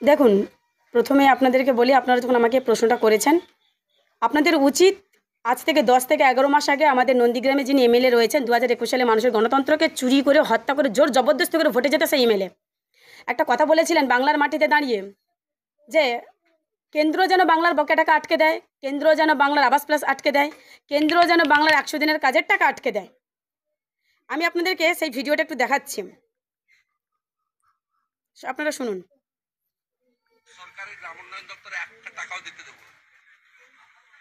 দেখুন, প্রথমে আপনাদেরকে বলি, আপনারা যখন আমাকে প্রশ্নটা করেছেন, আপনাদের উচিত আজ থেকে 10 থেকে 11 মাস আগে আমাদের নন্দীগ্রামে যিনি এমএলএ রয়েছেন 2021 সালে মানুষের গণতন্ত্রকে চুরি করে, হত্যা করে, জোর জবরদস্তি করে ভোটে যেতে সেই এমএলএ একটা কথা বলেছিলেন বাংলার মাটিতে দাঁড়িয়ে, যে কেন্দ্র যেন বাংলার বকেয়া টাকা আটকে দেয়, কেন্দ্র যেন বাংলার আবাস প্লাস আটকে দেয়, কেন্দ্র যেন বাংলার 100 দিনের কাজের টাকা আটকে দেয়। আমি আপনাদেরকে সেই ভিডিওটা একটু দেখাচ্ছি, আপনারা শুনুন। সরকারের গ্রাম উন্নয়ন দপ্তরে একটা টাকাও দিতে দেবো,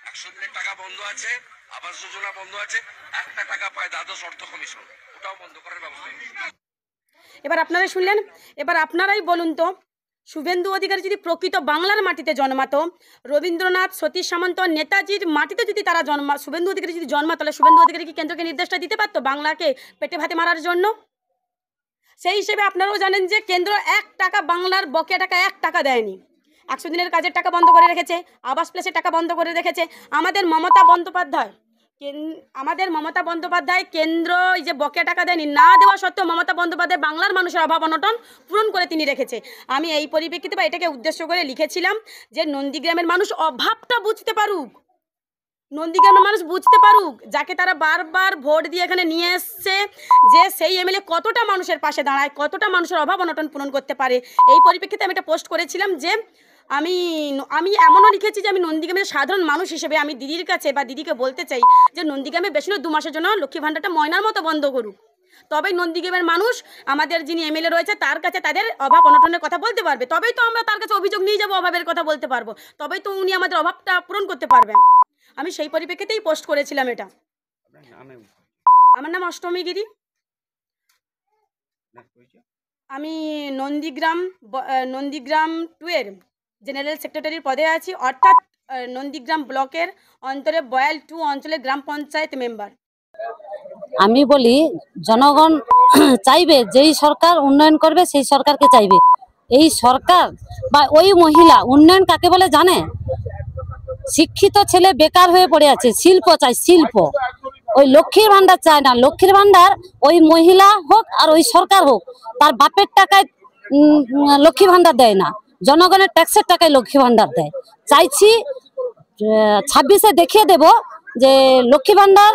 100 দিনের টাকা বন্ধ আছে, আবাস যোজনা বন্ধ আছে, একটা টাকা পায় দ্বাদশ অর্থ কমিশন, ওটাও বন্ধ করার ব্যবস্থা। এবার আপনারা শুনলেন, এবার আপনারাই বলুন তো, শুভেন্দু অধিকারী যদি প্রকৃত বাংলার মাটিতে জন্মাতো, রবীন্দ্রনাথ, সতীশ সামন্ত, নেতাজির মাটিতে যদি তারা শুভেন্দু অধিকারী যদি জন্মাতো, তাহলে শুভেন্দু অধিকারী কি কেন্দ্রকে নির্দেশটা দিতে পারতো বাংলাকে পেটে ভাতে মারার জন্য? সেই হিসেবে আপনারাও জানেন যে কেন্দ্র 1 টাকা বাংলার বকেয়া টাকা 1 টাকা দেয়নি। 100 দিনের কাজের টাকা বন্ধ করে রেখেছে, আবাস প্লাসের টাকা বন্ধ করে রেখেছে। আমাদের মমতা বন্দ্যোপাধ্যায় কেন্দ্র এই যে বকেয়া টাকা দেয়নি, না দেওয়া সত্ত্বেও মমতা বন্দ্যোপাধ্যায় বাংলার মানুষের অভাব অনটন পূরণ করে তিনি রেখেছে। আমি এই পরিপ্রেক্ষিতে বা এটাকে উদ্দেশ্য করে লিখেছিলাম যে নন্দীগ্রামের মানুষ অভাবটা বুঝতে পারুক, নন্দীগ্রামের মানুষ বুঝতে পারুক, যাকে তারা বারবার ভোট দিয়ে এখানে নিয়ে এসছে, যে সেই এমএলএ কতটা মানুষের পাশে দাঁড়ায়, কতটা মানুষের অভাব অনটন পূরণ করতে পারে। এই পরিপ্রেক্ষিতে আমি একটা পোস্ট করেছিলাম যে আমি এমনও লিখেছি যে আমি নন্দীগ্রামের সাধারণ মানুষ হিসেবে আমি দিদির কাছে বা দিদিকে বলতে চাই যে নন্দীগ্রামে বেশি না 2 মাসের জন্য লক্ষ্মী ভাণ্ডারটা ময়নার মতো বন্ধ করুক, তবেই নন্দীগ্রামের মানুষ আমাদের যিনি এমএলএ রয়েছে তার কাছে তাদের অভাব অনটনের কথা বলতে পারবে, তবেই তো আমরা তার কাছে অভিযোগ নিয়ে যাবো, অভাবের কথা বলতে পারবো, তবেই তো উনি আমাদের অভাবটা পূরণ করতে পারবেন। আমি সেই পরিপ্রেক্ষিতেই পোস্ট করেছিলাম এটা। আমার নাম অষ্টমী গিরি, আমি নন্দীগ্রাম 2 এর জেনারেল সেক্রেটারির পদে আছি, অর্থাৎ নন্দীগ্রাম ব্লকের অন্তরে বয়াল 2 অঞ্চলের গ্রাম পঞ্চায়েত মেম্বার। আমি বলি জনগণ চাইবে যেই সরকার উন্নয়ন করবে সেই সরকারকে চাইবে। এই সরকার বা ওই মহিলা উন্নয়ন কাকে বলে জানে? শিক্ষিত ছেলে বেকার হয়ে পড়ে আছে, শিল্প চাই, শিল্প। ওই লক্ষ্মীর ভান্ডার চায় না। লক্ষ্মীর ভান্ডার ওই মহিলা হোক আর ওই সরকার হোক, তার বাপের টাকায় লক্ষ্মী ভান্ডার দেয় না, জনগণের ট্যাক্সের টাকায় লক্ষ্মী ভান্ডার দেয়। চাইছি 26-এ দেখিয়ে দেব যে লক্ষ্মী ভান্ডার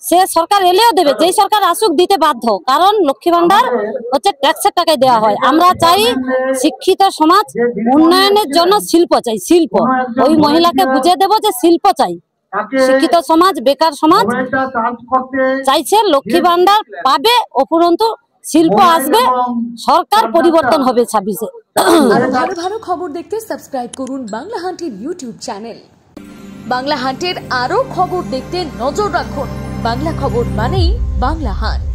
সে সরকার এলেও দেবে, যেই সরকার আসুক দিতে বাধ্য, কারণ লক্ষ্মী ভান্ডার হচ্ছে ট্যাক্সের টাকায় দেওয়া হয়। আমরা চাই শিক্ষিত সমাজ, উন্নয়নের জন্য শিল্প চাই, শিল্প। ওই মহিলাকে বুঝিয়ে দেব যে শিল্প চাই, শিক্ষিত সমাজ, বেকার সমাজ চাইছে লক্ষ্মী ভান্ডার পাবে, উপরন্তু শিল্প আসবে, সরকার পরিবর্তন হবে 26-এ। ভালো ভালো খবর দেখতে সাবস্ক্রাইব করুন বাংলা হান্টের ইউটিউব চ্যানেল। বাংলা হান্টের আরো খবর দেখতে নজর রাখুন। বাংলা খবর মানেই বাংলা হান্ট।